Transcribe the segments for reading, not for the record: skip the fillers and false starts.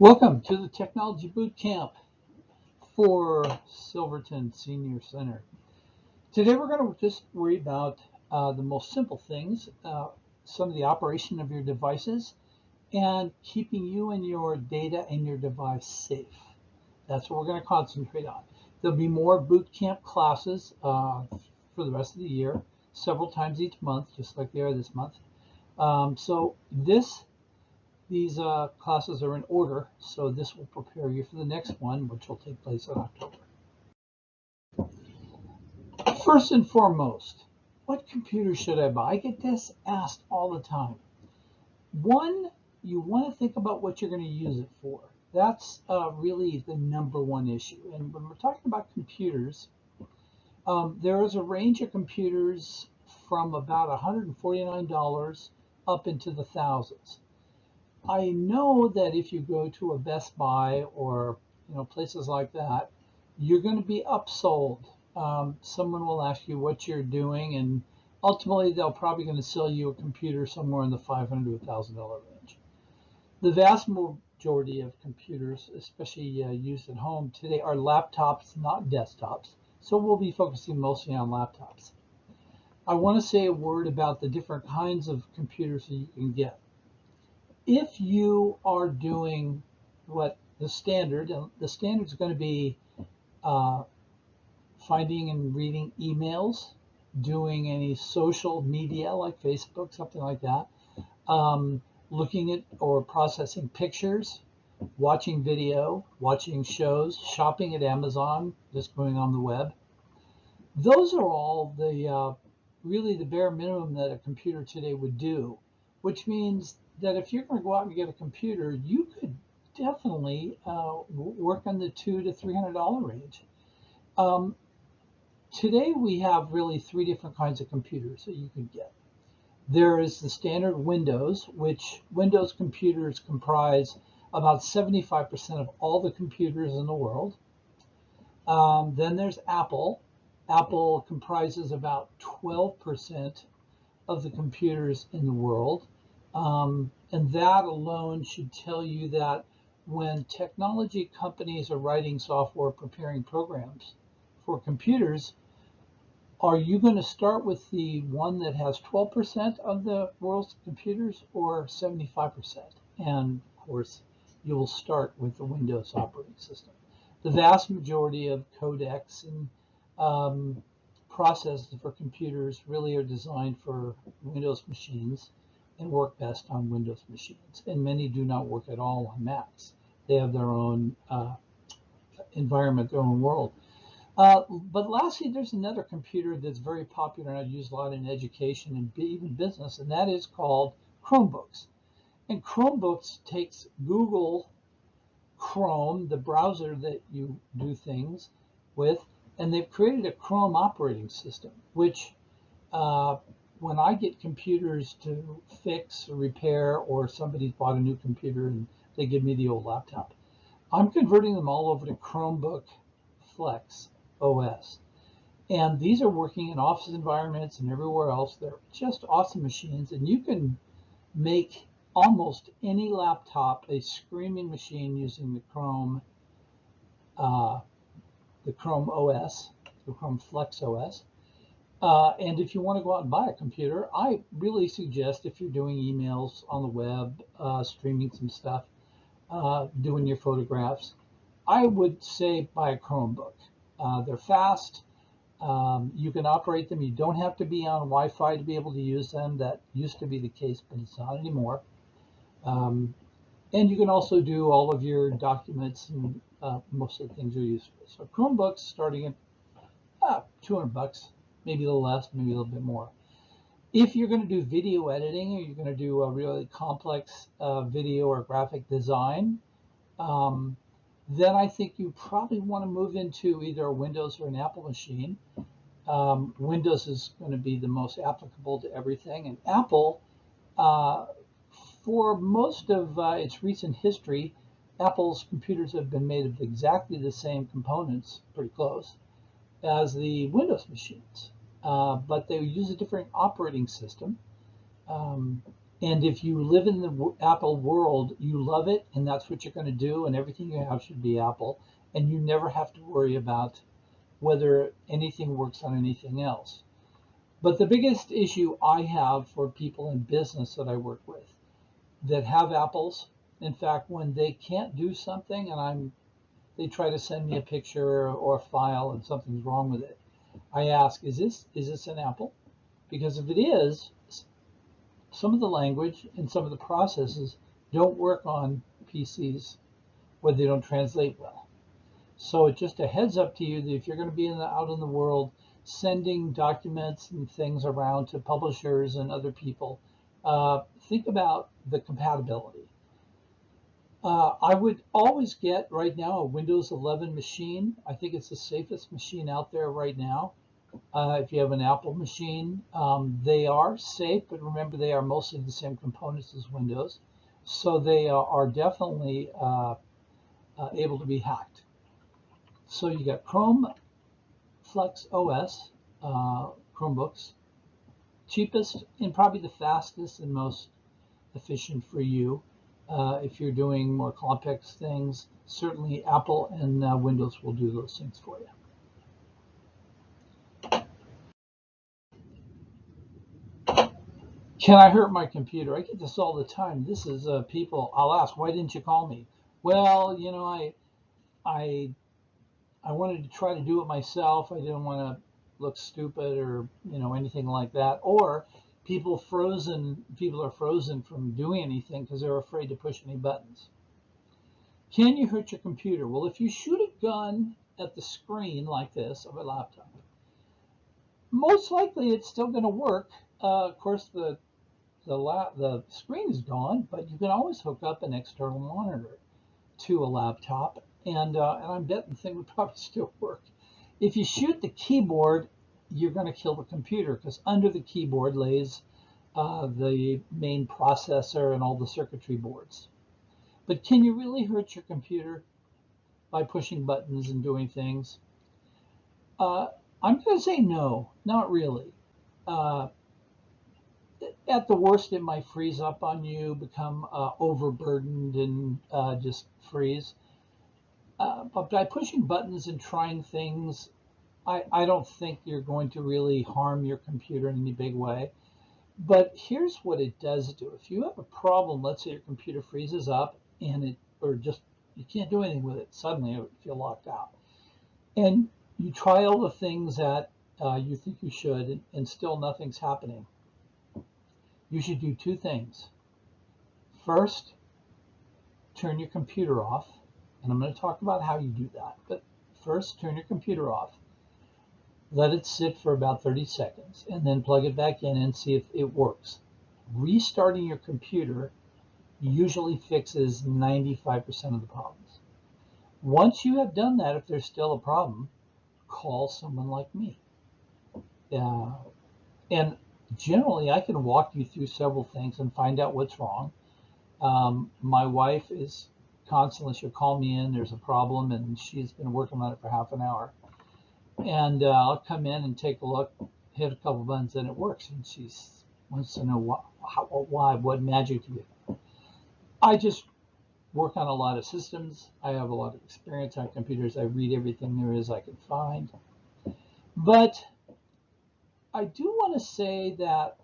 Welcome to the Technology Bootcamp for Silverton Senior Center. Today we're going to just worry about the most simple things, some of the operation of your devices, and keeping you and your data and your device safe. That's what we're going to concentrate on. There'll be more bootcamp classes for the rest of the year, several times each month, just like they are this month. These classes are in order, so this will prepare you for the next one, which will take place in October. First and foremost, what computer should I buy? I get this asked all the time. One, you want to think about what you're going to use it for. That's really the number one issue. And when we're talking about computers, there is a range of computers from about $149 up into the thousands. I know that if you go to a Best Buy or places like that, you're going to be upsold. Someone will ask you what you're doing, and ultimately they're probably going to sell you a computer somewhere in the $500 to $1,000 range. The vast majority of computers, especially used at home today, are laptops, not desktops. So we'll be focusing mostly on laptops. I want to say a word about the different kinds of computers that you can get. If you are doing what the standard is going to be finding and reading emails, doing any social media like Facebook, something like that, looking at or processing pictures, watching video, watching shows, shopping at Amazon, just going on the web. Those are all the really the bare minimum that a computer today would do, which means that if you're going to go out and get a computer, you could definitely work on the $200 to $300 range. Today we have really three different kinds of computers that you can get. There is the standard Windows, which Windows computers comprise about 75% of all the computers in the world. Then there's Apple. Apple comprises about 12% of the computers in the world. And that alone should tell you that when technology companies are writing software, preparing programs for computers, are you going to start with the one that has 12% of the world's computers or 75%? And of course, you will start with the Windows operating system. The vast majority of codecs and processes for computers really are designed for Windows machines and work best on Windows machines. And many do not work at all on Macs. They have their own environment, their own world. But lastly, there's another computer that's very popular and I use a lot in education and even business, and that is called Chromebooks. And Chromebooks takes Google Chrome, the browser that you do things with, and they've created a Chrome operating system, which when I get computers to fix or repair, or somebody's bought a new computer and they give me the old laptop, I'm converting them all over to Chromebook Flex OS. And these are working in office environments and everywhere else. They're just awesome machines, and you can make almost any laptop a screaming machine using the Chrome OS, the Chrome Flex OS. And if you want to go out and buy a computer, I really suggest, if you're doing emails on the web, streaming some stuff, doing your photographs, I would say buy a Chromebook. They're fast. You can operate them. You don't have to be on Wi-Fi to be able to use them. That used to be the case, but it's not anymore. And you can also do all of your documents, and most of the things are useful. So Chromebooks starting at $200. Maybe a little less, maybe a little bit more. If you're going to do video editing, or you're going to do a really complex video or graphic design, then I think you probably want to move into either a Windows or an Apple machine. Windows is going to be the most applicable to everything, and Apple, for most of its recent history, Apple's computers have been made of exactly the same components, pretty close, as the Windows machines, but they use a different operating system. And if you live in the Apple world, you love it, and that's what you're going to do, and everything you have should be Apple, and you never have to worry about whether anything works on anything else. But the biggest issue I have for people in business that I work with that have Apples, in fact, when they can't do something and they try to send me a picture or a file and something's wrong with it, I ask, is this an Apple? Because if it is, some of the language and some of the processes don't work on PCs where they don't translate well. So it's just a heads up to you that if you're going to be out in the world sending documents and things around to publishers and other people, think about the compatibility. I would always get right now a Windows 11 machine. I think it's the safest machine out there right now. If you have an Apple machine, they are safe, but remember they are mostly the same components as Windows. So they are definitely able to be hacked. So you got Chrome Flex OS, Chromebooks, cheapest and probably the fastest and most efficient for you. If you're doing more complex things, certainly Apple and Windows will do those things for you. Can I hurt my computer? I get this all the time. This is people. I'll ask, why didn't you call me? Well, I wanted to try to do it myself. I didn't want to look stupid or anything like that. Or people are frozen from doing anything because they're afraid to push any buttons. Can you hurt your computer? Well, if you shoot a gun at the screen like this of a laptop, most likely it's still going to work. Of course, the screen is gone, but you can always hook up an external monitor to a laptop, and I'm betting the thing would probably still work. If you shoot the keyboard, you're going to kill the computer because under the keyboard lays the main processor and all the circuitry boards. But can you really hurt your computer by pushing buttons and doing things? I'm going to say no, not really. At the worst, it might freeze up on you, become overburdened, and just freeze. But by pushing buttons and trying things, I don't think you're going to really harm your computer in any big way. But here's what it does do. If you have a problem, let's say your computer freezes up and you can't do anything with it, suddenly it would feel locked out. And you try all the things that you think you should, and still nothing's happening. You should do two things. First, turn your computer off. And I'm going to talk about how you do that. But first, turn your computer off. Let it sit for about 30 seconds and then plug it back in and see if it works. Restarting your computer usually fixes 95% of the problems. Once you have done that, if there's still a problem, call someone like me. And generally, I can walk you through several things and find out what's wrong. My wife is constantly, she'll call me in, there's a problem, and she's been working on it for half an hour. And I'll come in and take a look, hit a couple buttons, and it works. And she wants to know why, what magic to do. I just work on a lot of systems. I have a lot of experience on computers. I read everything there is I can find. But I do want to say that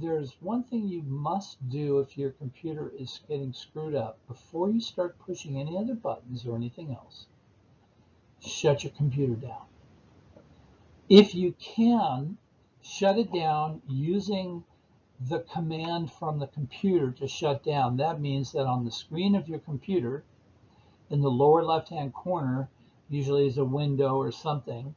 there's one thing you must do if your computer is getting screwed up before you start pushing any other buttons or anything else. Shut your computer down. If you can, shut it down using the command from the computer to shut down. That means that on the screen of your computer, in the lower left-hand corner, usually is a window or something,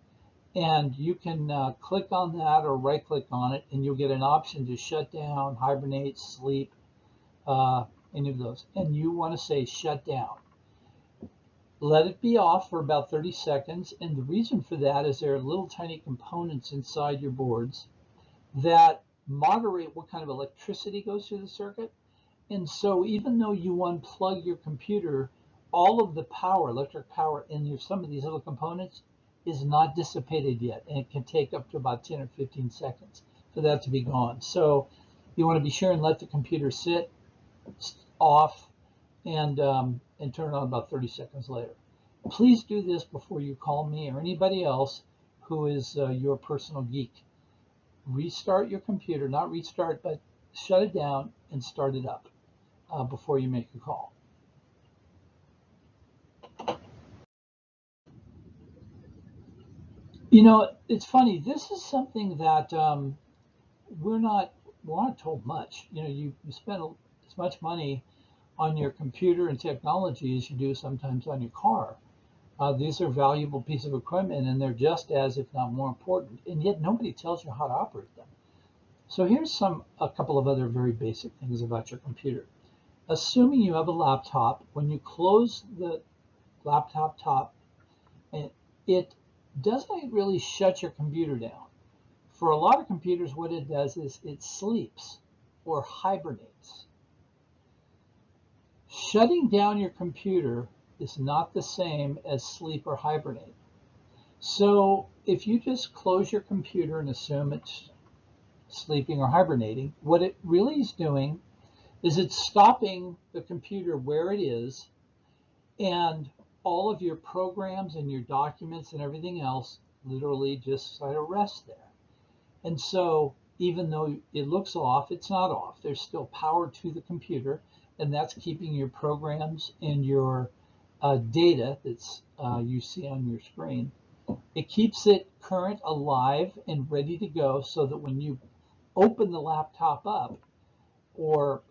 and you can click on that or right-click on it, and you'll get an option to shut down, hibernate, sleep, any of those. And you want to say shut down. Let it be off for about 30 seconds, and the reason for that is there are little tiny components inside your boards that moderate what kind of electricity goes through the circuit. And so even though you unplug your computer, all of the power, electric power in some of these little components is not dissipated yet, and it can take up to about 10 or 15 seconds for that to be gone. So You want to be sure and let the computer sit off and turn it on about 30 seconds later. Please do this before you call me or anybody else who is your personal geek. Restart your computer, not restart, but shut it down and start it up before you make a call. You know, it's funny. This is something that we're not told much. You know, you spend as much money on your computer and technology as you do sometimes on your car. These are valuable pieces of equipment, and they're just as, if not more important. And yet nobody tells you how to operate them. So here's a couple of other very basic things about your computer. Assuming you have a laptop, when you close the laptop top, it doesn't really shut your computer down. For a lot of computers, what it does is it sleeps or hibernates. Shutting down your computer is not the same as sleep or hibernate. So if you just close your computer and assume it's sleeping or hibernating, what it really is doing is it's stopping the computer where it is, and all of your programs and your documents and everything else literally just sort of rest there. And so even though it looks off, it's not off. There's still power to the computer, and that's keeping your programs and your data that's you see on your screen. It keeps it current, alive, and ready to go, so that when you open the laptop up or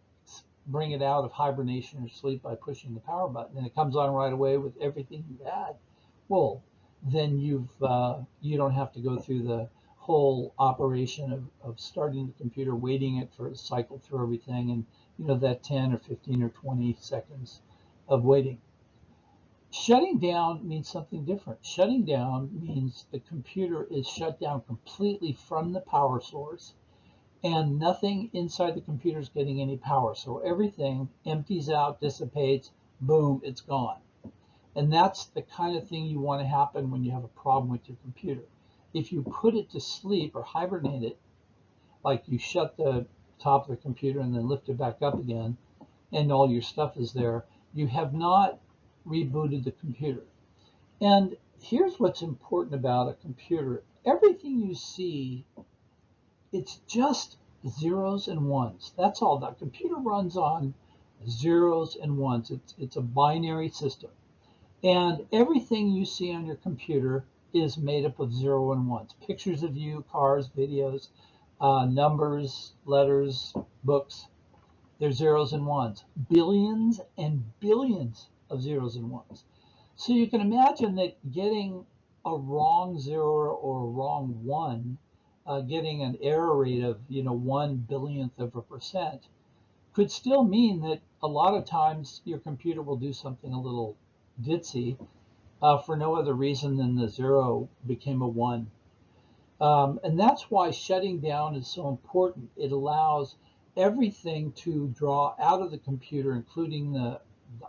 bring it out of hibernation or sleep by pushing the power button, and it comes on right away with everything you had, well, then you don't have to go through the whole operation of starting the computer, waiting it for a cycle through everything, and that 10 or 15 or 20 seconds of waiting. Shutting down means something different. Shutting down means the computer is shut down completely from the power source, and nothing inside the computer is getting any power. So everything empties out, dissipates, boom, it's gone. And that's the kind of thing you want to happen when you have a problem with your computer. If you put it to sleep or hibernate it, like you shut the top of the computer and then lift it back up again, and all your stuff is there, you have not rebooted the computer. And here's what's important about a computer. Everything you see, it's just zeros and ones. That's all. That computer runs on zeros and ones. It's a binary system. And everything you see on your computer is made up of 0 and 1s. Pictures of you, cars, videos, numbers, letters, books. They're zeros and ones. Billions and billions of zeros and ones. So you can imagine that getting a wrong 0 or a wrong 1, getting an error rate of 1/billionth of a percent, could still mean that a lot of times your computer will do something a little ditzy for no other reason than the 0 became a 1. And that's why shutting down is so important. It allows everything to draw out of the computer, including the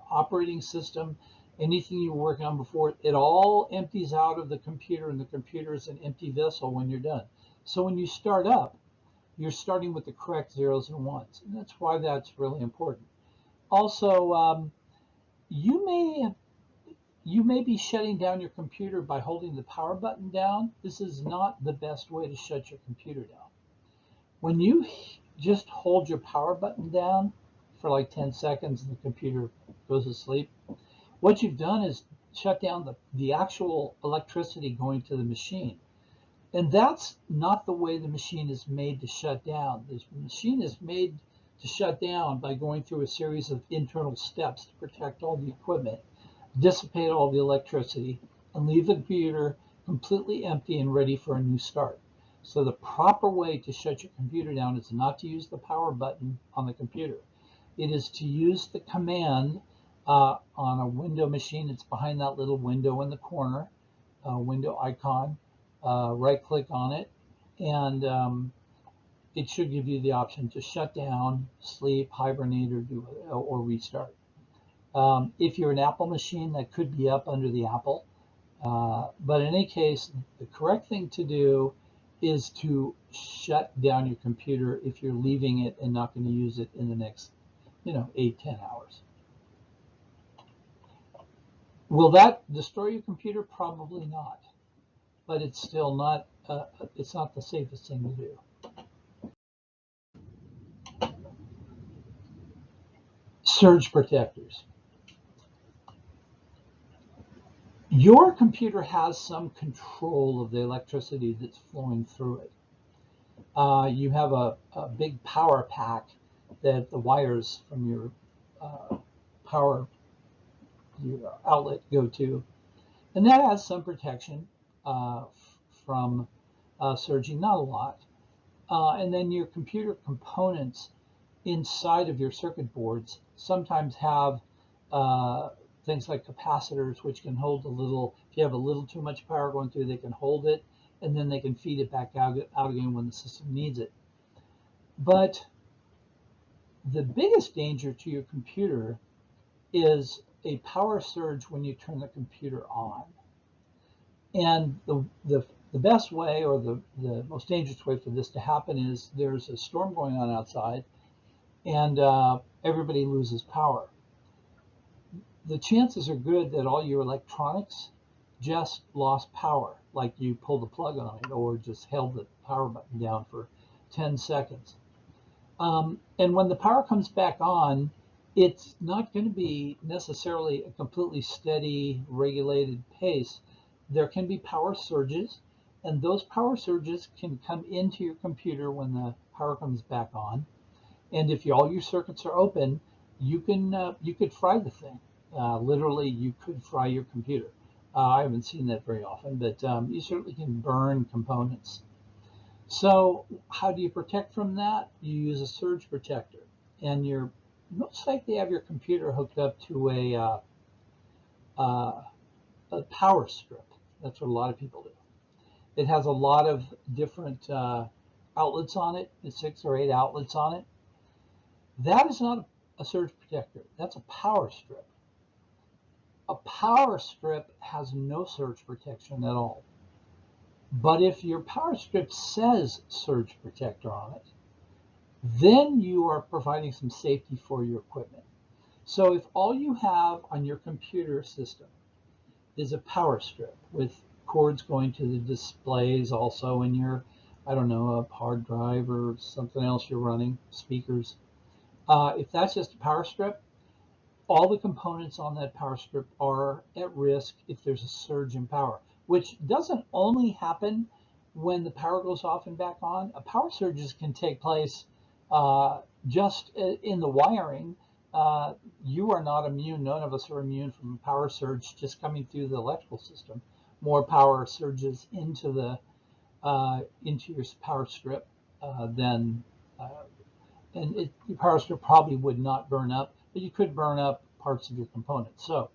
operating system, anything you were working on before. It all empties out of the computer, and the computer is an empty vessel when you're done. So when you start up, you're starting with the correct zeros and ones. And that's why that's really important. Also, you may be shutting down your computer by holding the power button down. This is not the best way to shut your computer down. When you just hold your power button down for like 10 seconds and the computer goes to sleep, what you've done is shut down the actual electricity going to the machine. And that's not the way the machine is made to shut down. The machine is made to shut down by going through a series of internal steps to protect all the equipment, dissipate all the electricity, and leave the computer completely empty and ready for a new start. So the proper way to shut your computer down is not to use the power button on the computer. It is to use the command on a window machine. It's behind that little window in the corner, window icon. Right click on it, and it should give you the option to shut down, sleep, hibernate, or restart. If you're an Apple machine, that could be up under the Apple. But in any case, the correct thing to do is to shut down your computer if you're leaving it and not going to use it in the next, 8-10 hours. Will that destroy your computer? Probably not, but it's still not. It's not the safest thing to do. Surge protectors. Your computer has some control of the electricity that's flowing through it. You have a big power pack that the wires from your power your outlet go to, and that has some protection from surging, not a lot. And then your computer components inside of your circuit boards sometimes have things like capacitors, which can hold a little. If you have a little too much power going through, they can hold it, and then they can feed it back out again when the system needs it. But the biggest danger to your computer is a power surge when you turn the computer on. And the best way, or the most dangerous way for this to happen, is there's a storm going on outside and everybody loses power. The chances are good that all your electronics just lost power, like you pulled the plug on it or just held the power button down for 10 seconds. And when the power comes back on, it's not going to be necessarily a completely steady, regulated pace. There can be power surges, and those power surges can come into your computer when the power comes back on. And if all your circuits are open, you could fry the thing. Literally, you could fry your computer. I haven't seen that very often, but you certainly can burn components. So how do you protect from that? You use a surge protector, and you're most likely have your computer hooked up to a power strip. That's what a lot of people do. It has a lot of different outlets on it, 6 or 8 outlets on it. That is not a surge protector. That's a power strip. A power strip has no surge protection at all. But if your power strip says surge protector on it, then you are providing some safety for your equipment. So if all you have on your computer system is a power strip with cords going to the displays also in your, I don't know, a hard drive or something else you're running, speakers. If that's just a power strip, all the components on that power strip are at risk if there's a surge in power, which doesn't only happen when the power goes off and back on. A power surges can take place just in the wiring. You are not immune. None of us are immune from a power surge just coming through the electrical system. More power surges into your power strip than your power strip probably would not burn up, but you could burn up parts of your components. So,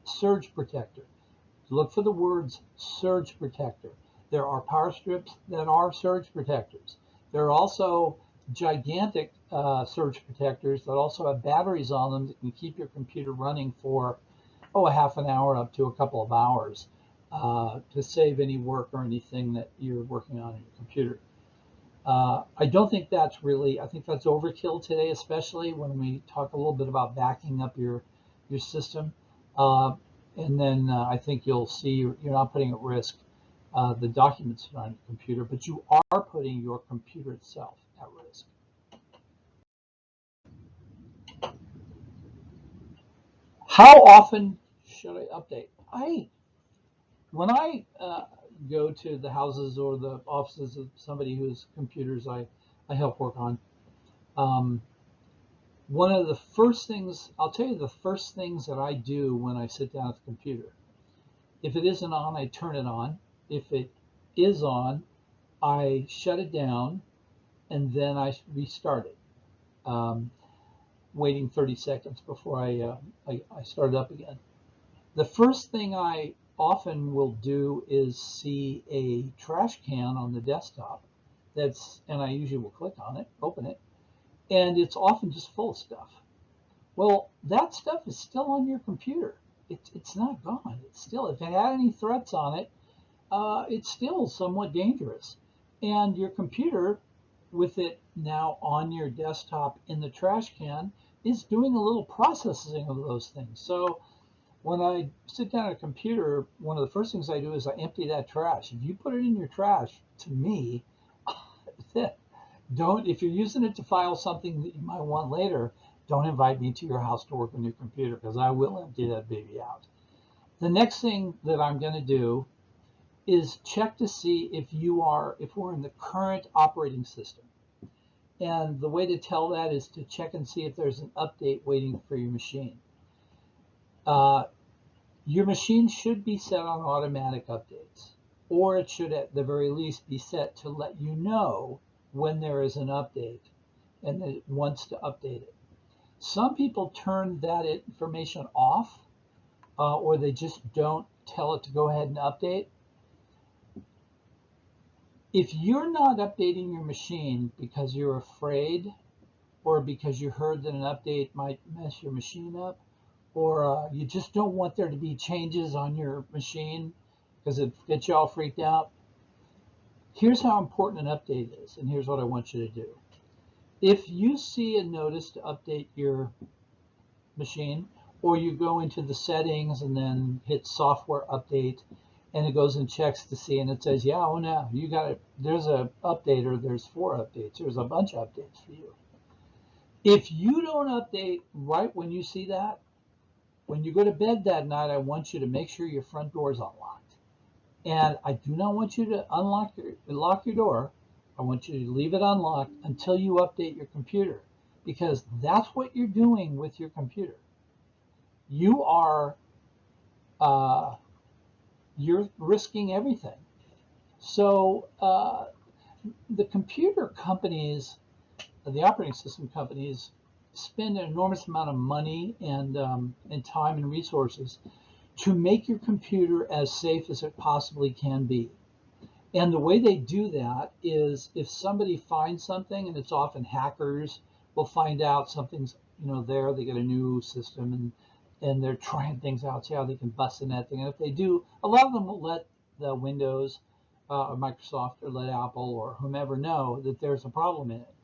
surge protector. Look for the words surge protector. There are power strips that are surge protectors. There are also gigantic surge protectors that also have batteries on them that can keep your computer running for a half an hour up to a couple of hours to save any work or anything that you're working on in your computer. I don't think that's really, I think that's overkill today, especially when we talk a little bit about backing up your system. And then I think you'll see you're not putting at risk the documents that are on your computer, but you are putting your computer itself at risk. How often should I update? When I go to the houses or the offices of somebody whose computers I help work on, one of the first things, I'll tell you the first things that I do when I sit down at the computer. If it isn't on, I turn it on. If it is on, I shut it down and then I restart it, waiting 30 seconds before I start it up again. The first thing I often will do is see a trash can on the desktop and I usually will click on it, open it, and it's often just full of stuff. Well, that stuff is still on your computer. It's not gone. It's still, if it had any threats on it, it's still somewhat dangerous. And your computer, with it now on your desktop in the trash can, is doing a little processing of those things. So when I sit down at a computer, one of the first things I do is I empty that trash. If you put it in your trash, to me, don't, if you're using it to file something that you might want later, don't invite me to your house to work on your computer, because I will empty that baby out. The next thing that I'm going to do is check to see if we're in the current operating system. And the way to tell that is to check and see if there's an update waiting for your machine. Your machine should be set on automatic updates, or it should at the very least be set to let you know when there is an update and that it wants to update it. Some people turn that information off, or they just don't tell it to go ahead and update. If you're not updating your machine because you're afraid, or because you heard that an update might mess your machine up, or you just don't want there to be changes on your machine because it gets you all freaked out, here's how important an update is, and here's what I want you to do. If you see a notice to update your machine, or you go into the settings and then hit software update, and it goes and checks to see, and it says, yeah, oh no, you got it, there's a update, or there's 4 updates, there's a bunch of updates for you. If you don't update right when you see that, when you go to bed that night, I want you to make sure your front door is unlocked. And I do not want you to lock your door. I want you to leave it unlocked until you update your computer, because that's what you're doing with your computer. You are you're risking everything. So the computer companies, the operating system companies, spend an enormous amount of money and time and resources to make your computer as safe as it possibly can be. And the way they do that is, if somebody finds something, and it's often hackers will find out something's there, they get a new system, and they're trying things out, see how they can bust in that thing. And if they do, a lot of them will let the Windows or Microsoft, or let Apple or whomever know that there's a problem in it.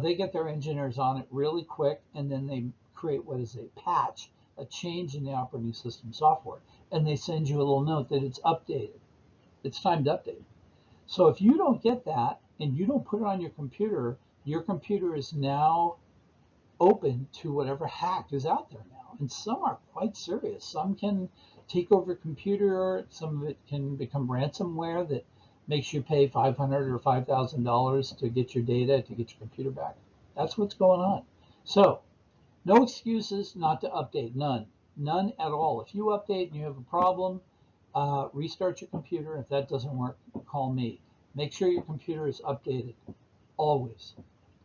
They get their engineers on it really quick, and then they create what is a patch, a change in the operating system software, and they send you a little note that it's updated. It's time to update. So if you don't get that and you don't put it on your computer is now open to whatever hack is out there now. And some are quite serious. Some can take over your computer. Some of it can become ransomware that makes you pay $500 or $5,000 to get your data, to get your computer back. That's what's going on. So no excuses not to update. None at all. If you update and you have a problem, restart your computer. If that doesn't work, call me. Make sure your computer is updated. Always.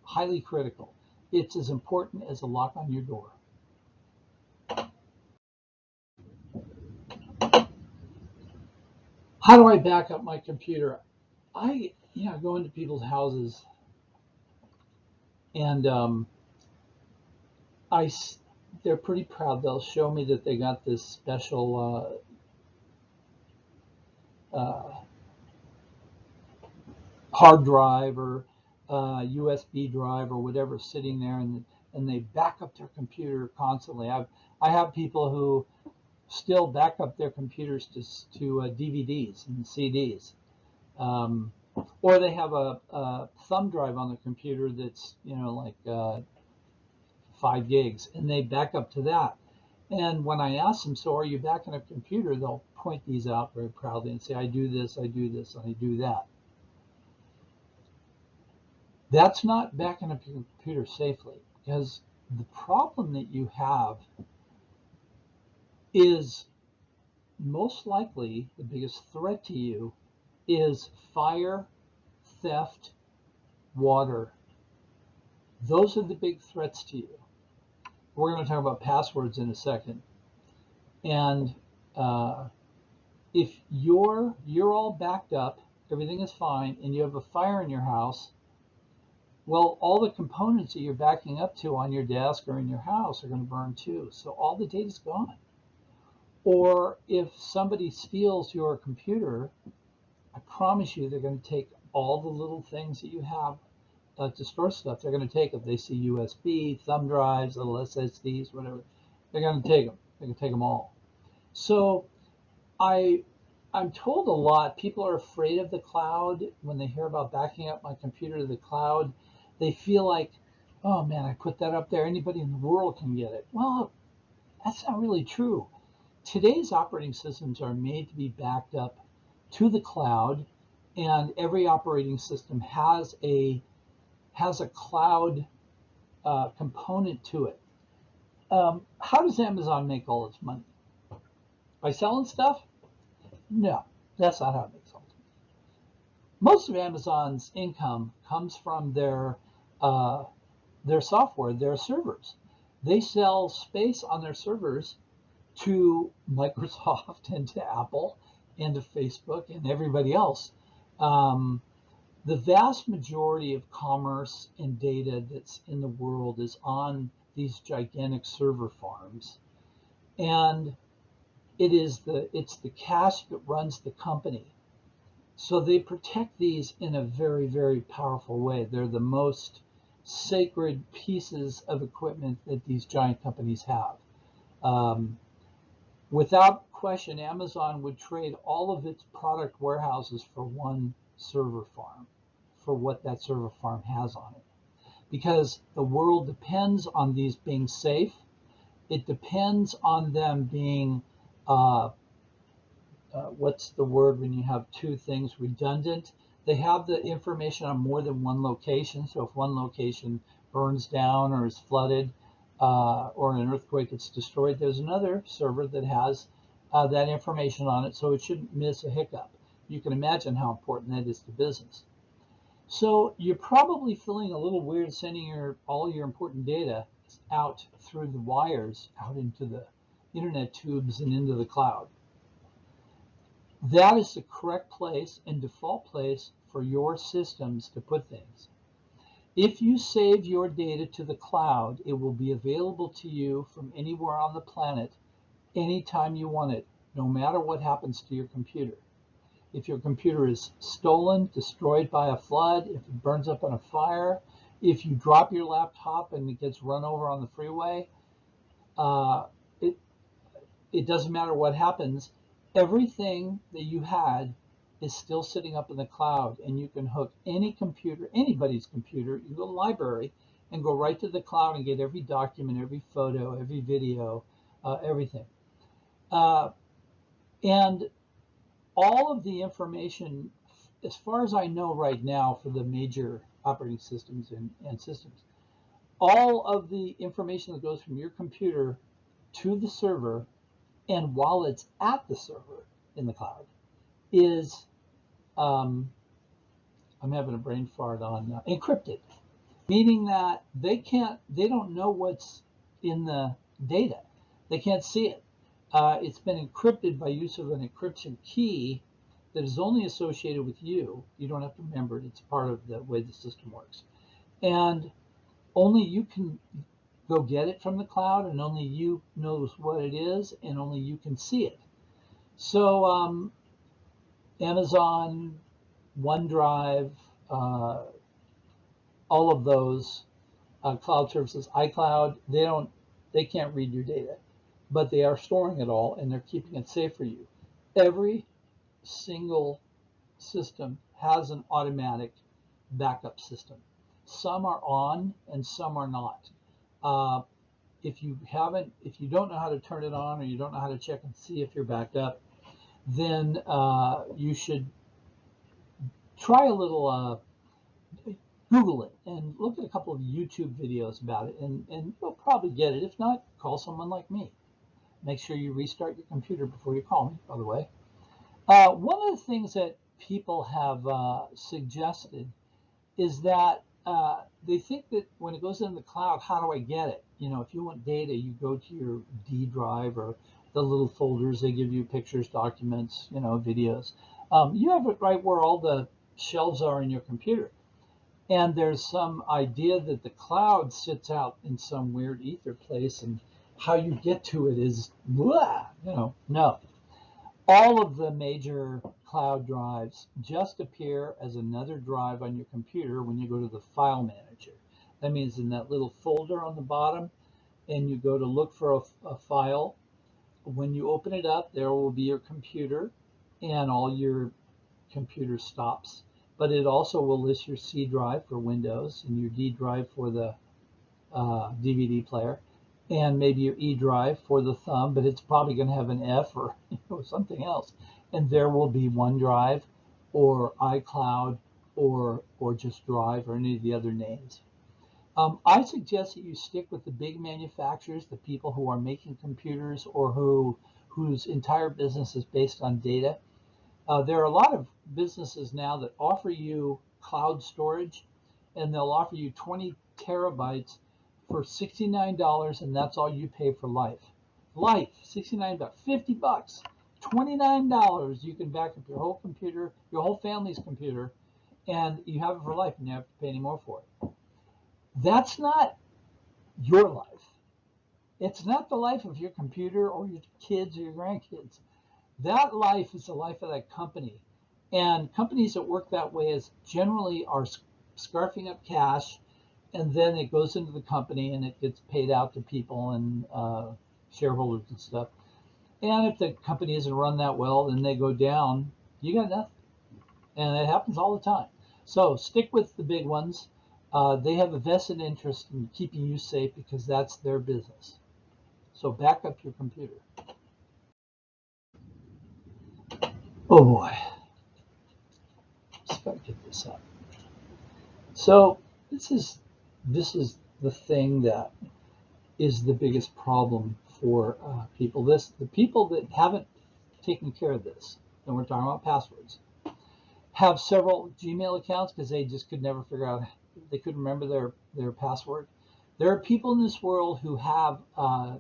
Highly critical. It's as important as a lock on your door. How do I back up my computer? I go into people's houses, and they're pretty proud. They'll show me that they got this special hard drive, or USB drive, or whatever sitting there, and they back up their computer constantly. I have people who still back up their computers to DVDs and CDs, or they have a thumb drive on their computer that's like 5 gigs, and they back up to that. And when I ask them, so are you backing up a computer, they'll point these out very proudly and say, I do this, I do this, and I do that. That's not backing up your computer safely, because the problem that you have is, most likely the biggest threat to you is fire, theft, water. Those are the big threats to you. We're going to talk about passwords in a second. And if you're all backed up, everything is fine, and you have a fire in your house, well, all the components that you're backing up to on your desk or in your house are going to burn too. So all the data's gone. Or if somebody steals your computer, I promise you they're going to take all the little things that you have to store stuff. They're going to take them. They see USB, thumb drives, little SSDs, whatever. They're going to take them. They're going to take them all. So I, I'm told a lot. People are afraid of the cloud when they hear about backing up my computer to the cloud. They feel like, oh man, I put that up there. Anybody in the world can get it. Well, that's not really true. Today's operating systems are made to be backed up to the cloud, and every operating system has a cloud component to it. How does Amazon make all its money? By selling stuff? No, that's not how it makes all its money. Most of Amazon's income comes from their software, their servers. They sell space on their servers to Microsoft and to Apple and to Facebook and everybody else. The vast majority of commerce and data that's in the world is on these gigantic server farms, and it's the cash that runs the company. So they protect these in a very, very powerful way. They're the most sacred pieces of equipment that these giant companies have. Without question, Amazon would trade all of its product warehouses for one server farm, for what that server farm has on it. Because the world depends on these being safe. It depends on them being, what's the word when you have two things, redundant. They have the information on more than one location. So if one location burns down or is flooded, or in an earthquake it's destroyed, there's another server that has that information on it, so it shouldn't miss a hiccup. You can imagine how important that is to business. So you're probably feeling a little weird sending all your important data out through the wires, out into the internet tubes and into the cloud. That is the correct place and default place for your systems to put things. If you save your data to the cloud, it will be available to you from anywhere on the planet anytime you want it, no matter what happens to your computer. If your computer is stolen, destroyed by a flood, if it burns up in a fire, if you drop your laptop and it gets run over on the freeway, it doesn't matter what happens. Everything that you had is still sitting up in the cloud, and you can hook any computer, anybody's computer. You go to the library and go right to the cloud and get every document, every photo, every video, everything. And all of the information, as far as I know right now, for the major operating systems and systems, all of the information that goes from your computer to the server, and while it's at the server in the cloud, is I'm having a brain fart on encrypted, meaning that they don't know what's in the data. They can't see it. It's been encrypted by use of an encryption key that is only associated with you. You don't have to remember it. It's part of the way the system works. And only you can go get it from the cloud, and only you knows what it is, and only you can see it. So Amazon, OneDrive, all of those cloud services, iCloud, they can't read your data, but they are storing it all and they're keeping it safe for you. Every single system has an automatic backup system. Some are on and some are not. If you don't know how to turn it on, or you don't know how to check and see if you're backed up, then you should try a little Google it and look at a couple of YouTube videos about it, and you'll probably get it. If not, call someone like me. Make sure you restart your computer before you call me, by the way. One of the things that people have suggested is that they think that when it goes in the cloud, how do I get it? If you want data, you go to your D drive or the little folders they give you, pictures, documents, videos. You have it right where all the shelves are in your computer. And there's some idea that the cloud sits out in some weird ether place, and how you get to it is, no. All of the major iCloud drives just appear as another drive on your computer when you go to the File Manager. That means in that little folder on the bottom, and you go to look for a file. When you open it up, there will be your computer and all your computer stops. But it also will list your C drive for Windows and your D drive for the DVD player, and maybe your E drive for the thumb, but it's probably going to have an F or something else. And there will be OneDrive or iCloud or just Drive or any of the other names. I suggest that you stick with the big manufacturers, the people who are making computers or whose entire business is based on data. There are a lot of businesses now that offer you cloud storage, and they'll offer you 20 terabytes for $69, and that's all you pay for life. Life, $69, $50, $29. You can back up your whole computer, your whole family's computer, and you have it for life, and you have to pay any more for it. That's not your life. It's not the life of your computer or your kids or your grandkids. That life is the life of that company. And companies that work that way is generally are scarfing up cash, and then it goes into the company and it gets paid out to people and shareholders and stuff. And if the company isn't run that well, then they go down, you got nothing. And it happens all the time. So stick with the big ones. They have a vested interest in keeping you safe because that's their business. So back up your computer. Oh boy. Just gotta get this up. So this is the thing that is the biggest problem for people. The people that haven't taken care of this, and we're talking about passwords, have several Gmail accounts because they just could never figure out, they couldn't remember their password. There are people in this world who have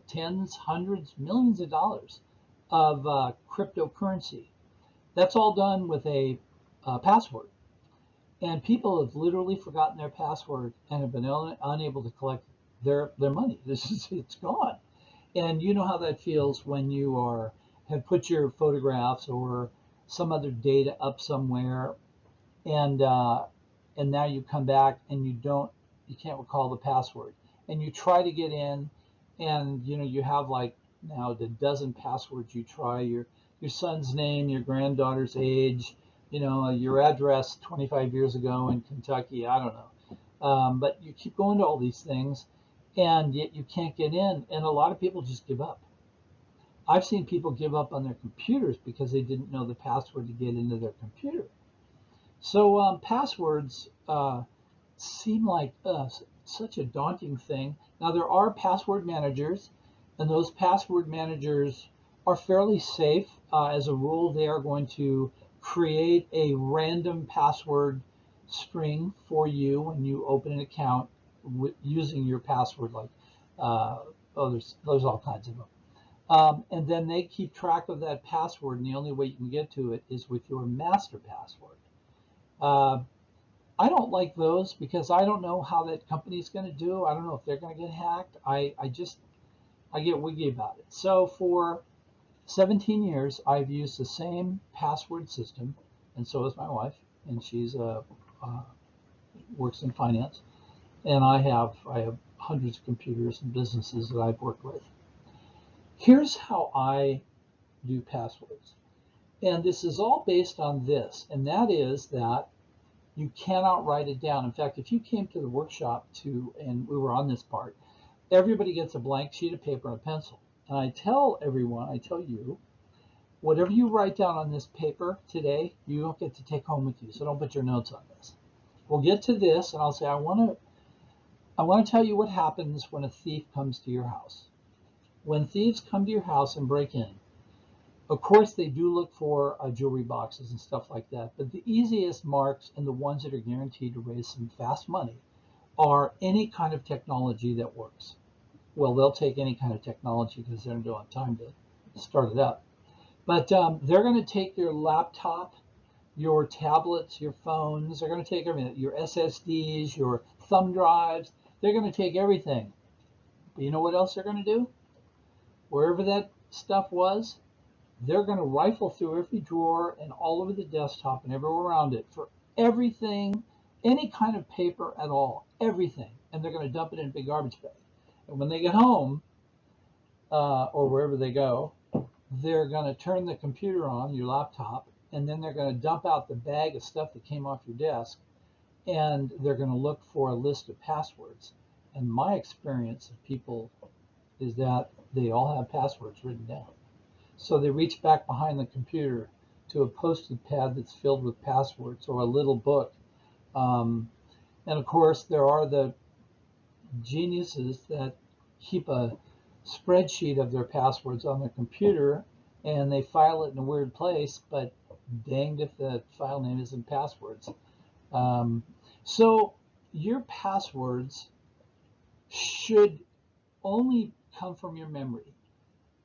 tens, hundreds, millions of dollars of cryptocurrency. That's all done with a password. And people have literally forgotten their password and have been unable to collect their money. It's gone. And you know how that feels when you have put your photographs or some other data up somewhere, and now you come back and you can't recall the password, and you try to get in, and you have like now the dozen passwords you try, your son's name, your granddaughter's age, your address 25 years ago in Kentucky, I don't know, but you keep going to all these things, and yet you can't get in, and a lot of people just give up. I've seen people give up on their computers because they didn't know the password to get into their computer. So passwords seem like such a daunting thing. Now there are password managers, and those password managers are fairly safe. As a rule, they are going to create a random password string for you when you open an account using your password. Like there's all kinds of them. And then they keep track of that password, and the only way you can get to it is with your master password. I don't like those because I don't know how that company is going to do. I don't know if they're going to get hacked. I get wiggy about it. So for 17 years, I've used the same password system, and so has my wife, and she's works in finance, and I have hundreds of computers and businesses that I've worked with. Here's how I do passwords, and this is all based on this, and that is that you cannot write it down. In fact, if you came to the workshop and we were on this part, everybody gets a blank sheet of paper and a pencil. And I tell you, whatever you write down on this paper today, you don't get to take home with you. So don't put your notes on this. We'll get to this, and I'll say, I want to tell you what happens when a thief comes to your house. When thieves come to your house and break in, of course, they do look for jewelry boxes and stuff like that. But the easiest marks and the ones that are guaranteed to raise some fast money are any kind of technology that works. Well, they'll take any kind of technology because they don't have time to start it up. But they're going to take your laptop, your tablets, your phones. They're going to take everything, your SSDs, your thumb drives. They're going to take everything. But you know what else they're going to do? Wherever that stuff was, They're going to rifle through every drawer and all over the desktop and everywhere around it for everything, any kind of paper at all, everything. And they're going to dump it in a big garbage bag. And when they get home, or wherever they go, they're going to turn the computer on, your laptop, and then they're going to dump out the bag of stuff that came off your desk, and they're going to look for a list of passwords. And my experience of people is that they all have passwords written down. So they reach back behind the computer to a post-it pad that's filled with passwords or a little book. And of course, there are the geniuses that keep a spreadsheet of their passwords on their computer and they file it in a weird place, but danged if the file name isn't passwords. So your passwords should only come from your memory.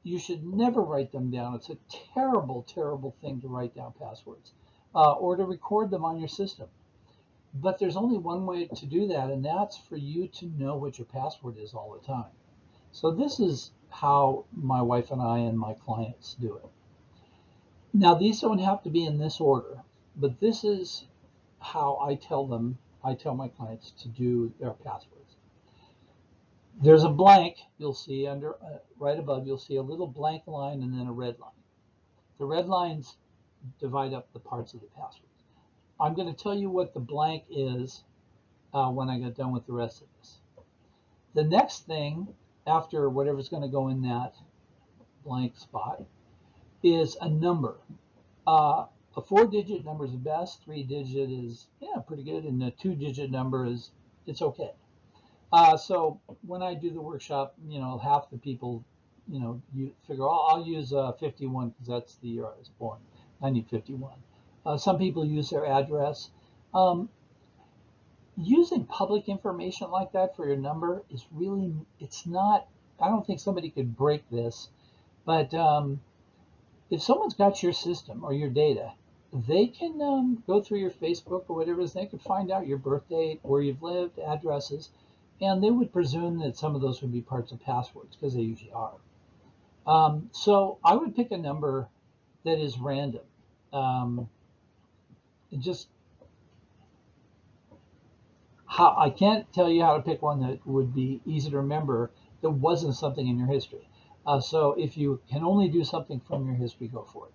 You should never write them down. It's a terrible, terrible thing to write down passwords or to record them on your system. But there's only one way to do that, and that's for you to know what your password is all the time. So this is how my wife and I and my clients do it. Now, these don't have to be in this order, but this is how I tell my clients to do their passwords. There's a blank, you'll see under right above, you'll see a little blank line and then a red line. The red lines divide up the parts of the password. I'm going to tell you what the blank is when I get done with the rest of this. The next thing after whatever's going to go in that blank spot is a number. A 4-digit number is the best. 3-digit is pretty good, and a 2-digit number is okay. So when I do the workshop, half the people, you figure, I'll use 51 because that's the year I was born. I need 51. Some people use their address. Using public information like that for your number is really, it's not, I don't think somebody could break this, but if someone's got your system or your data, they can go through your Facebook or whatever it is, they can find out your birth date, where you've lived, addresses, and they would presume that some of those would be parts of passwords because they usually are. So I would pick a number that is random. I can't tell you how to pick one that would be easy to remember that wasn't something in your history. So if you can only do something from your history, go for it.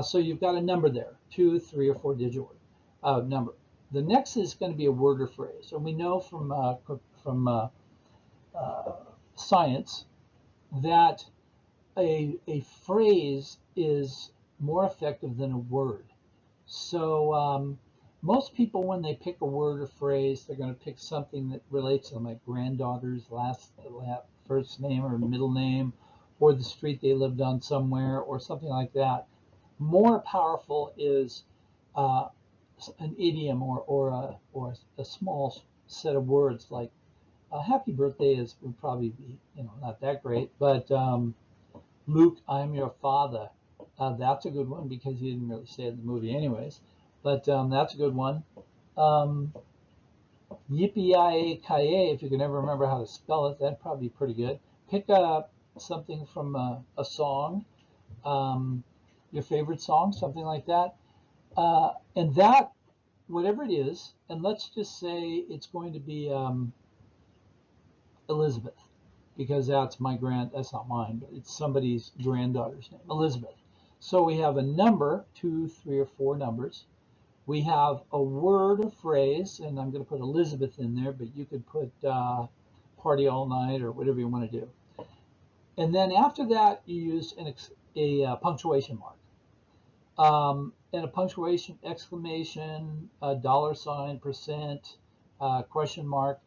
So you've got a number there, 2, 3, or 4-digit number. The next is going to be a word or phrase. And we know from science that a phrase is more effective than a word. So most people, when they pick a word or phrase, they're going to pick something that relates to them, like granddaughter's first name or middle name, or the street they lived on somewhere, or something like that. More powerful is an idiom or a small set of words, like happy birthday would probably be not that great, but Luke, I'm your father. That's a good one because he didn't really say it in the movie anyways, but that's a good one. Yippee-yi-ki-yay, if you can ever remember how to spell it, that'd probably be pretty good. Pick up something from a song, your favorite song, something like that. And that, whatever it is, and let's just say it's going to be Elizabeth, because that's not mine, but it's somebody's granddaughter's name, Elizabeth. So we have a number, 2, 3, or 4 numbers. We have a word or phrase, and I'm going to put Elizabeth in there, but you could put party all night or whatever you want to do. And then after that, you use a punctuation mark. And a punctuation, exclamation, $, percent, question mark.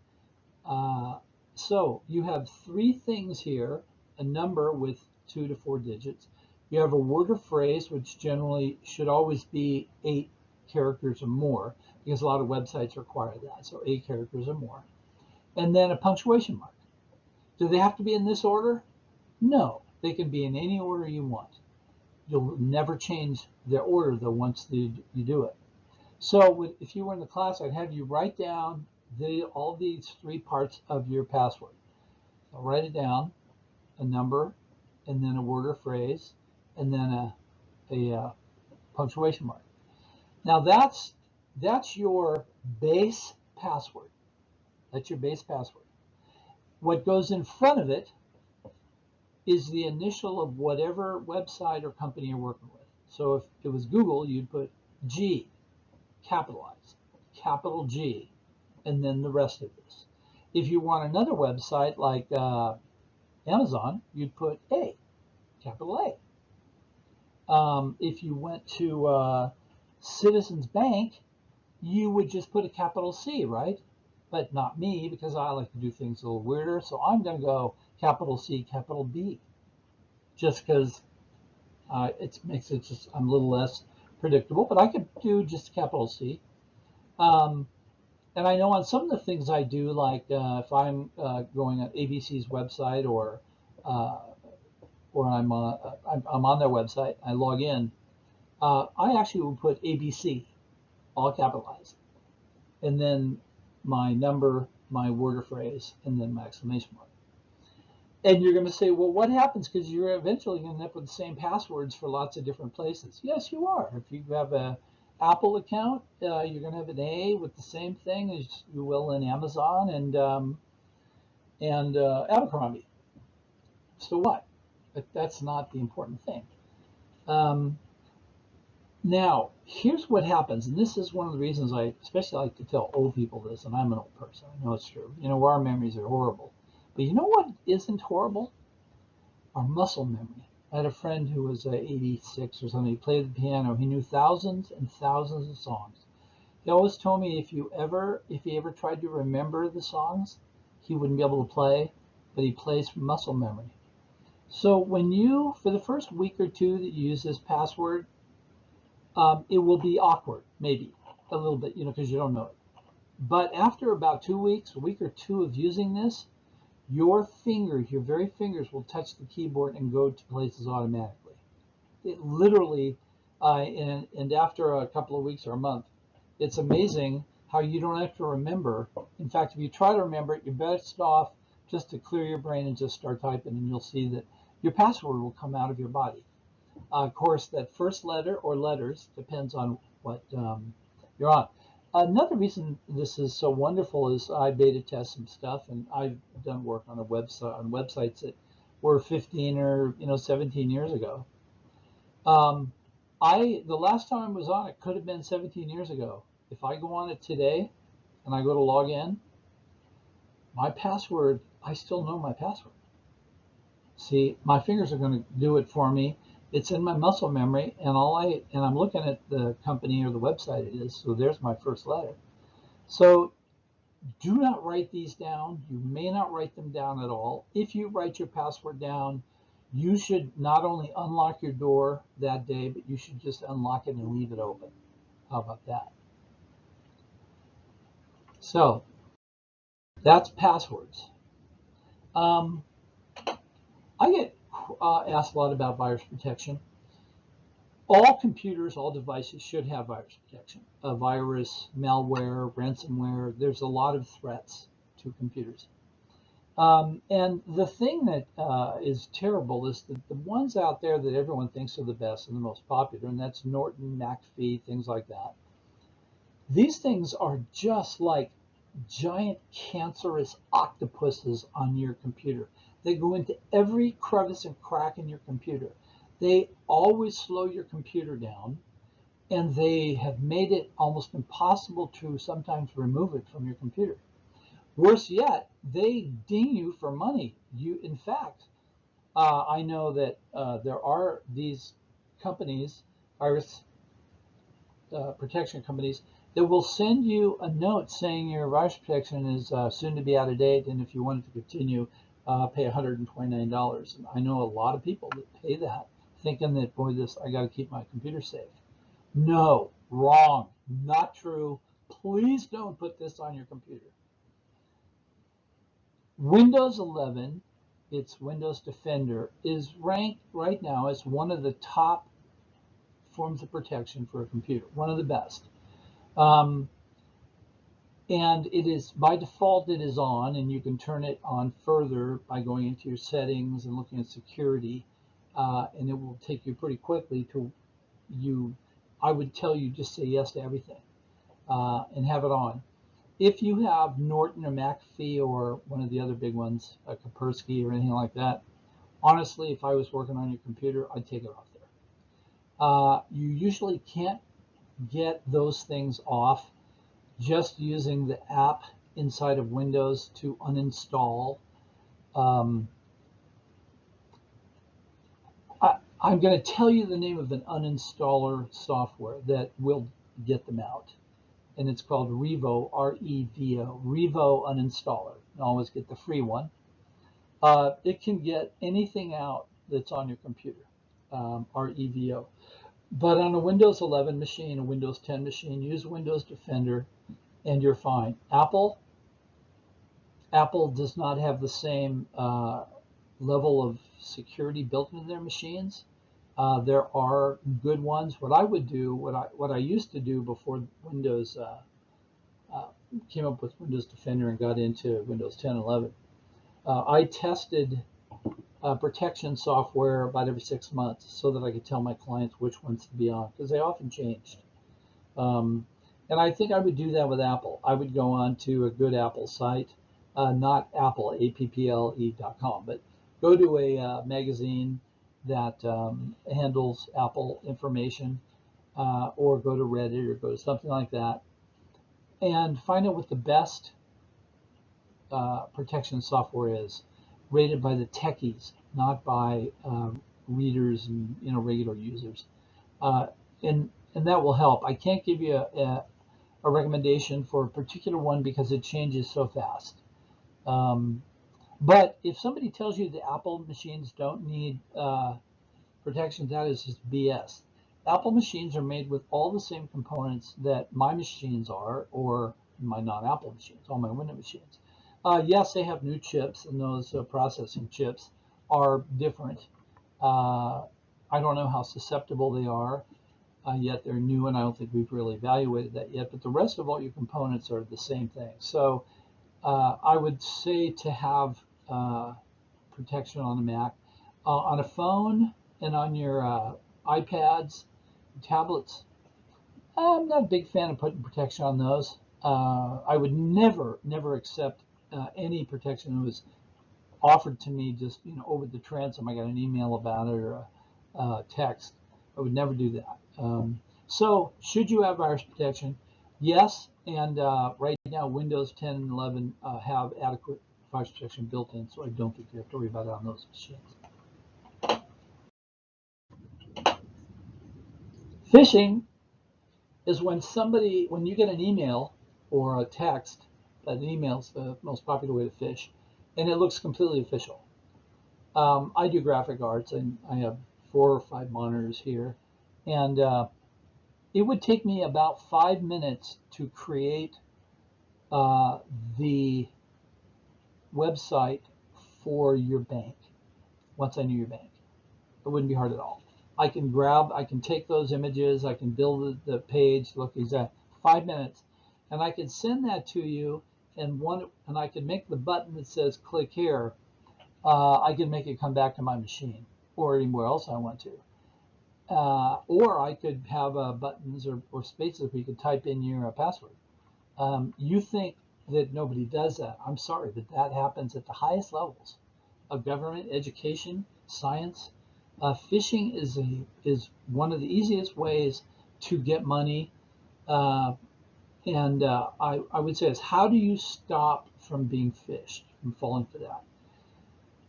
So you have 3 things here, a number with 2 to 4 digits. You have a word or phrase, which generally should always be 8 characters or more, because a lot of websites require that, so 8 characters or more. And then a punctuation mark. Do they have to be in this order? No, they can be in any order you want. You'll never change their order, though, once you do it. So if you were in the class, I'd have you write down all these 3 parts of your password. So write it down, a number, and then a word or phrase, and then a punctuation mark. Now that's your base password. That's your base password. What goes in front of it is the initial of whatever website or company you're working with. So if it was Google, you'd put G, capitalized, capital G, and then the rest of this. If you want another website like Amazon, you'd put A, capital A. If you went to Citizens Bank, you would just put a capital C, right? But not me, because I like to do things a little weirder. So I'm going to go capital C, capital B, just because it makes it just, I'm a little less predictable. But I could do just capital C. And I know on some of the things I do, like if I'm going on ABC's website or I'm on their website, I log in. I actually will put ABC, all capitalized, and then my number, my word or phrase, and then my exclamation mark. And you're going to say, well, what happens? Because you're eventually going to end up with the same passwords for lots of different places. Yes, you are. If you have a Apple account, you're going to have an A with the same thing as you will in Amazon and Abercrombie. So what? But that's not the important thing. Now, here's what happens, and this is one of the reasons I especially like to tell old people this, and I'm an old person. I know it's true. You know, our memories are horrible. But you know what isn't horrible? Our muscle memory. I had a friend who was 86 or something. He played the piano. He knew thousands and thousands of songs. He always told me if he ever tried to remember the songs, he wouldn't be able to play, but he plays from muscle memory. So when you, for the first week or two that you use this password, it will be awkward, maybe a little bit, because you don't know it. But after about 2 weeks, a week or two of using this, your very fingers will touch the keyboard and go to places automatically. It literally, and after a couple of weeks or a month, it's amazing how you don't have to remember. In fact, if you try to remember it, you're best off just to clear your brain and just start typing, and you'll see that your password will come out of your body. Of course, that first letter or letters depends on what you're on. Another reason this is so wonderful is I beta test some stuff, and I've done work on websites that were 15 or 17 years ago. The last time I was on it could have been 17 years ago. If I go on it today and I go to log in, my password, I still know my password. See, my fingers are going to do it for me. It's in my muscle memory, and I'm looking at the company or the website it is. So there's my first letter. So do not write these down. You may not write them down at all. If you write your password down, you should not only unlock your door that day, but you should just unlock it and leave it open. How about that? So that's passwords. I get asked a lot about virus protection. All computers, all devices should have virus protection. A virus, malware, ransomware, there's a lot of threats to computers. And the thing that is terrible is that the ones out there that everyone thinks are the best and the most popular, and that's Norton, McAfee, things like that. These things are just like giant cancerous octopuses on your computer. They go into every crevice and crack in your computer. They always slow your computer down, and they have made it almost impossible to sometimes remove it from your computer. Worse yet, they ding you for money. In fact, I know that there are these companies, virus protection companies, that will send you a note saying your virus protection is soon to be out of date, and if you want it to continue, pay $129. And I know a lot of people that pay that, thinking that, boy, I got to keep my computer safe. No, wrong, not true. Please don't put this on your computer. Windows 11, its Windows Defender, is ranked right now as one of the top forms of protection for a computer, one of the best. And it is, by default, it is on, and you can turn it on further by going into your settings and looking at security. and it will take you pretty quickly to you. I would tell you just say yes to everything and have it on. If you have Norton or McAfee or one of the other big ones, Kaspersky or anything like that, honestly, if I was working on your computer, I'd take it off there. You usually can't get those things off just using the app inside of Windows to uninstall. Um, I'm going to tell you the name of an uninstaller software that will get them out. And it's called Revo, R-E-V-O, Revo Uninstaller. You always get the free one. It can get anything out that's on your computer, REVO. But on a Windows 11 machine, a Windows 10 machine, use Windows Defender and you're fine. Apple does not have the same level of security built into their machines. There are good ones. What I would do, what I used to do before Windows came up with Windows Defender and got into Windows 10 and 11, I tested protection software about every 6 months so that I could tell my clients which ones to be on, because they often changed. And I think I would do that with Apple. I would go on to a good Apple site, not Apple, apple.com, but go to a magazine that handles Apple information, or go to Reddit or go to something like that, and find out what the best protection software is, rated by the techies, not by readers and regular users, and that will help. I can't give you a recommendation for a particular one because it changes so fast. But if somebody tells you the Apple machines don't need protection, that is just BS. Apple machines are made with all the same components that my machines are, or my non-Apple machines, all my Windows machines. Yes, they have new chips, and those processing chips are different. I don't know how susceptible they are, yet they're new, and I don't think we've really evaluated that yet. But the rest of all your components are the same thing. So I would say to have protection on a Mac, on a phone, and on your iPads, tablets. I'm not a big fan of putting protection on those. I would never accept any protection that was offered to me just over the transom. I got an email about it or a text. I would never do that. So should you have virus protection? Yes, and right now Windows 10 and 11 have adequate virus protection built in, so I don't think you have to worry about it on those machines. Phishing is when you get an email or a text. An email is the most popular way to phish, and it looks completely official. I do graphic arts, and I have 4 or 5 monitors here, and it would take me about 5 minutes to create the website for your bank. Once I knew your bank, it wouldn't be hard at all. I can take those images, I can build the page, look exact, 5 minutes, and I can send that to you, and I can make the button that says click here. I can make it come back to my machine or anywhere else I want to. Or I could have buttons or spaces where you could type in your password. You think that nobody does that. I'm sorry, but that happens at the highest levels of government, education, science. Phishing is one of the easiest ways to get money. I would say is, how do you stop from being phished, from falling for that?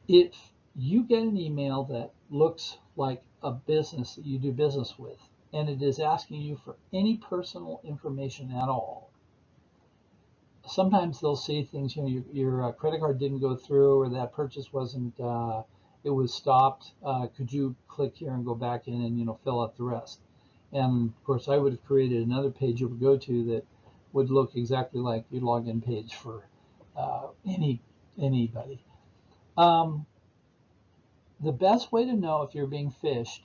If you get an email that looks like a business that you do business with, and it is asking you for any personal information at all, sometimes they'll say things, your credit card didn't go through, or that purchase wasn't, it was stopped. Could you click here and go back in and fill out the rest? And of course, I would have created another page you would go to that would look exactly like your login page for anybody. The best way to know if you're being phished,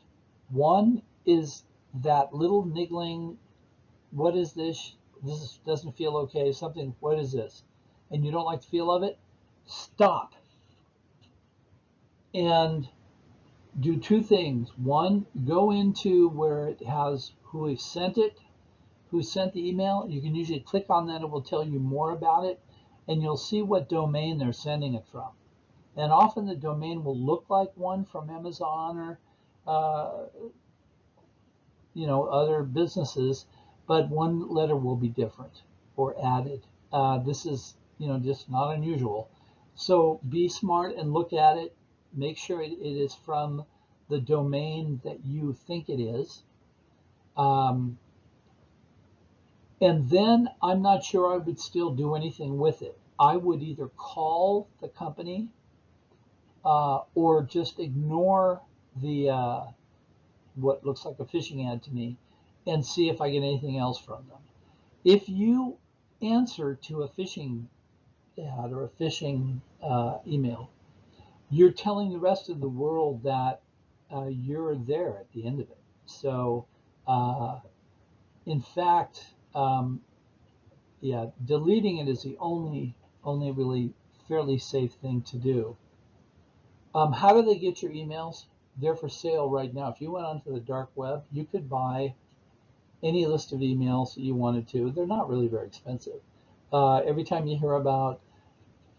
one is that little niggling, what is this? This doesn't feel okay, something, what is this? And you don't like the feel of it, stop. And do two things. One, go into where it has who sent it, who sent the email. You can usually click on that. It will tell you more about it, and you'll see what domain they're sending it from. And often the domain will look like one from Amazon or other businesses, but one letter will be different or added. This is just not unusual. So be smart and look at it. Make sure it is from the domain that you think it is. And then I'm not sure I would still do anything with it. I would either call the company or just ignore the what looks like a phishing ad to me and see if I get anything else from them. If you answer to a phishing ad or a phishing email, you're telling the rest of the world that you're there at the end of it. So, in fact, deleting it is the only really fairly safe thing to do. How do they get your emails? They're for sale right now. If you went onto the dark web, you could buy any list of emails that you wanted to. They're not really very expensive. Every time you hear about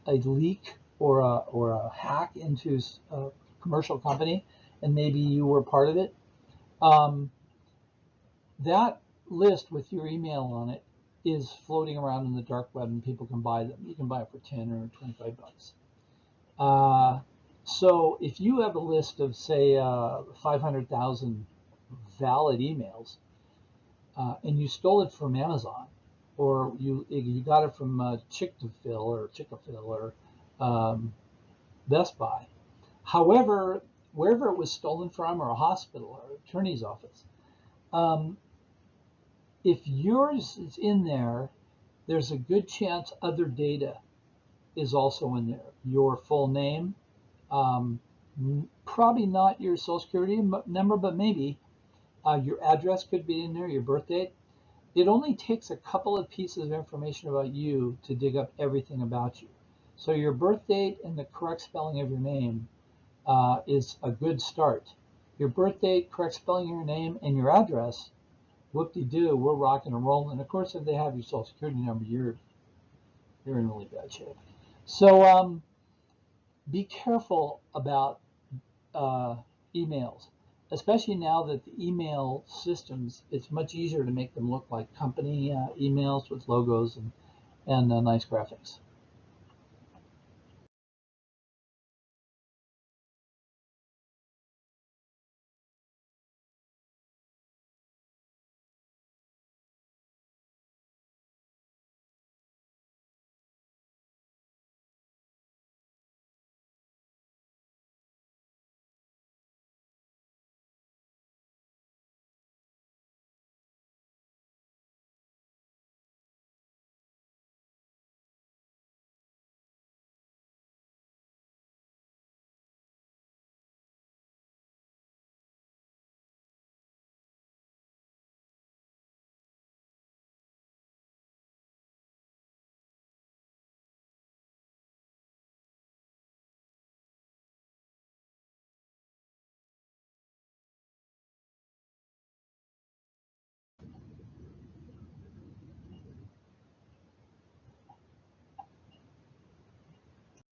a leak or a hack into a commercial company, and maybe you were part of it, that list with your email on it is floating around in the dark web, and people can buy them. You can buy it for 10 or 25 bucks. So if you have a list of, say, 500,000 valid emails, and you stole it from Amazon, or you got it from Chick-fil-A or Best Buy, however, wherever it was stolen from, or a hospital or attorney's office, if yours is in there, there's a good chance other data is also in there. Your full name, probably not your social security number, but maybe your address could be in there, your birth date. It only takes a couple of pieces of information about you to dig up everything about you. So your birth date and the correct spelling of your name is a good start. Your birth date, correct spelling of your name, and your address, whoop-de-doo, we're rocking and rolling. Of course, if they have your social security number, you're in really bad shape. So be careful about emails, especially now that the email systems, it's much easier to make them look like company emails with logos and nice graphics.